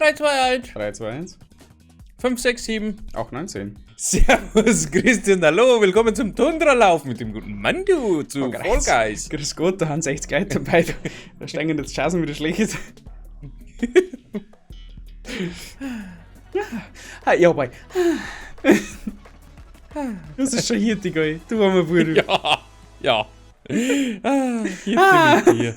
3, 2, 1. 3, 2, 1. 5, 6, 7. 8, 9, 10. Servus, Christian, hallo, willkommen zum Tundralauf mit dem guten Mandu zu Fall Guys. Grüß Gott, da haben 60 Leute dabei. Da steigen jetzt Chancen wieder schlecht. Ja, ja, boy. Das ist schon hirtig, ey. Du armer Bruder. Ja, ja. Hier mit dir.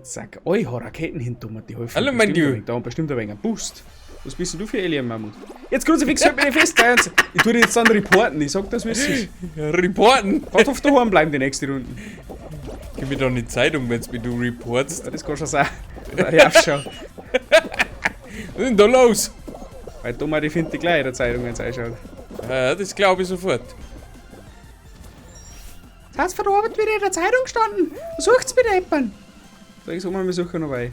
Zack. Oh, ich habe Raketen hinter mir, die helfen. Hallo, mein Du. Da haben bestimmt ein wenig einen Boost. Was bist denn du für Alien, Mammut? Jetzt Kruzifix, halt mich fest. Ich tue dir jetzt dann reporten. Ich sag das, wie es ist. Reporten? Kannst auf daheim bleiben die nächste Runde. Gib mir doch eine Zeitung, wenn du reportst. Ja, das kann schon sein. Da ich aufschauen. Was ist denn da los? Weil Thomas, die findet die gleich in der Zeitung, wenn es einschaut. Das glaube ich sofort. Das heißt, vor der Arbeit wieder in der Zeitung gestanden. Sucht's bitte jemanden. Sag ich so mal, wir suchen noch bei.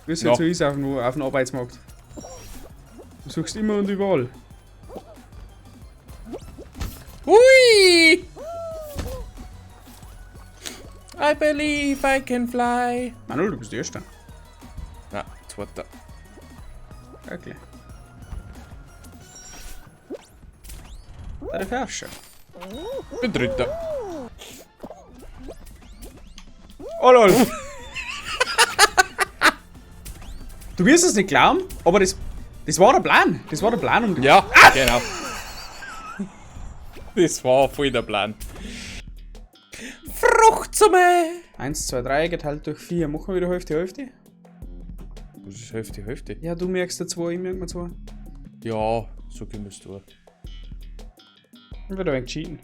Wie es jetzt so ist auf dem Arbeitsmarkt. Du suchst immer und überall. Hui! I believe I can fly. Manuel, du bist der Erste. Na, zweiter. Okay. Da darf ich aufschauen. Ich bin dritter. Oh lol! Du wirst es nicht glauben, aber das war der Plan. Das war der Plan. Und Ja, genau. Das war voll der Plan. Fruchtsumme! 1, 2, 3 geteilt durch 4. Machen wir wieder Hälfte, Hälfte? Das ist Hälfte, Hälfte. Ja, du merkst da 2, ich merk mir 2. Ja, so gehen wir es durch. Ich werde ein wenig cheaten.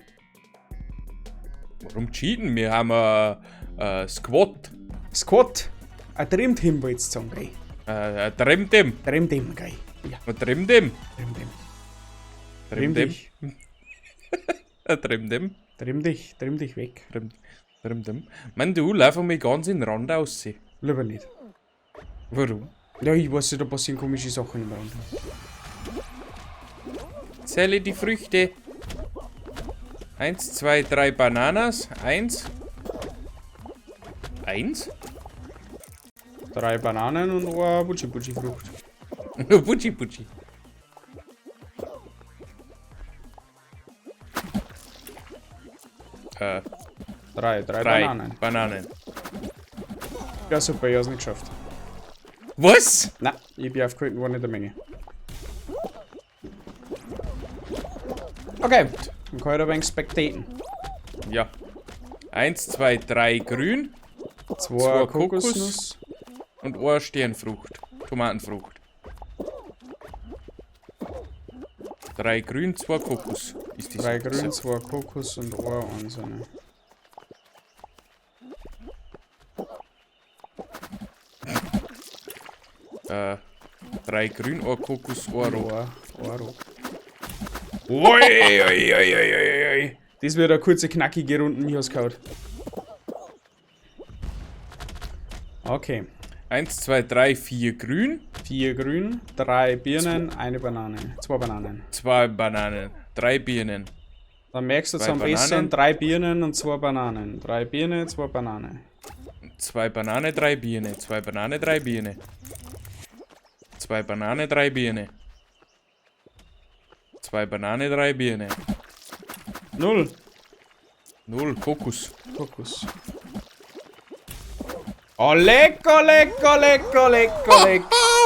Warum cheaten? Wir haben Squad. Squad. Ein Dreamteam, wolltest du sagen, gell? Dreamteam. Dreamteam, gell? Ja, Dreamteam. Dreamteam. Dreamteam. Dreamteam. Dream dich weg. Dreamteam. Mann, du, lauf mal ganz in den Rand aus. Lieber nicht. Warum? Ja, ich weiß nicht, da passieren komische Sachen im Rand. Zähle die Früchte. 1, 2, 3 Bananas. 1. 1? 3 Bananen und eine Butschi-Butschi-Frucht. Butschi, Butschi. Drei Bananen. Ja, super, ich hab's nicht geschafft. Was? Nein, ich bin aufgehalten worden in der Menge. Okay, dann kann ich da ein wenig spectaten. Ja. 1, 2, 3 grün. 2 Kokosnuss. Und 1 Sternfrucht. Tomatenfrucht. 3 grün, 2 Kokos. Ist das 3 grün, 2 Kokos und 1 einzelne. Äh, 3 grün, 1 Kokos, 1 rot. Oi. Das wird eine kurze, knackige Runde, mich hast gehauen. Okay. 1, 2, 3, 4 grün. 4 grün, 3 Birnen, 1 Banane. 2 Bananen. 2 Bananen. 3 Birnen. Dann merkst du es am besten 3 Birnen und 2 Bananen. 3 Birne, 2 Banane. 2 Banane, 3 Birne. 2 Banane, 3 Birne. 2 Banane, 3 Birne. 2 Banane, 3 Birne. 0. 0 Kokos. Kokos. Oh, lecko.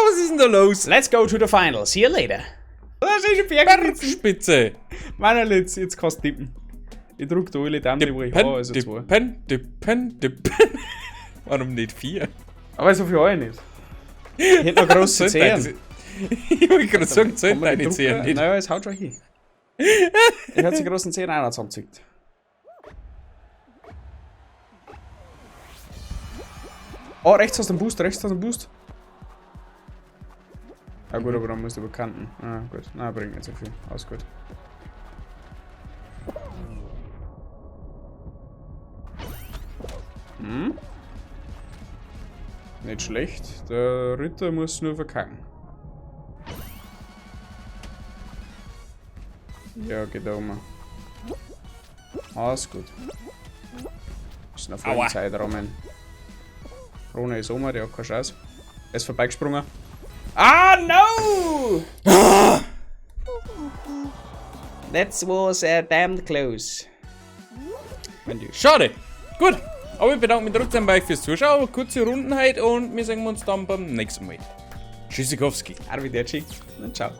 Was ist denn da los? Let's go to the final. See you later. Das ist ein Bergspitze. Meiner jetzt kannst du tippen. Ich drück da alle Daumen, wo ich habe, also 2. Dippen. Warum nicht 4? Aber so viel habe ich nicht. Ich hätte noch grosse Zehen. Ich wollte gerade sagen, zählt deine Zehen nicht. Naja, es haut schon hin. Ich hätte die großen Zehen auch noch zusammengezückt. Oh, rechts hast du einen Boost, Ja gut, aber dann musst du über Kanten. Ah, gut. Na, bringt nicht so viel. Alles gut. Nicht schlecht. Der Ritter muss nur verkacken. Ja, geht da um. Alles gut. Ist noch voll Zeitrahmen. Rona ist Oma, der hat keine Chance. Er ist vorbeigesprungen. Ah, no! That was damn close. Schade. Gut. Aber ich bedanke mich trotzdem bei euch fürs Zuschauen. Kurze Runden heute und wir sehen uns dann beim nächsten Mal. Tschüssikowski. Arrivederci und ciao.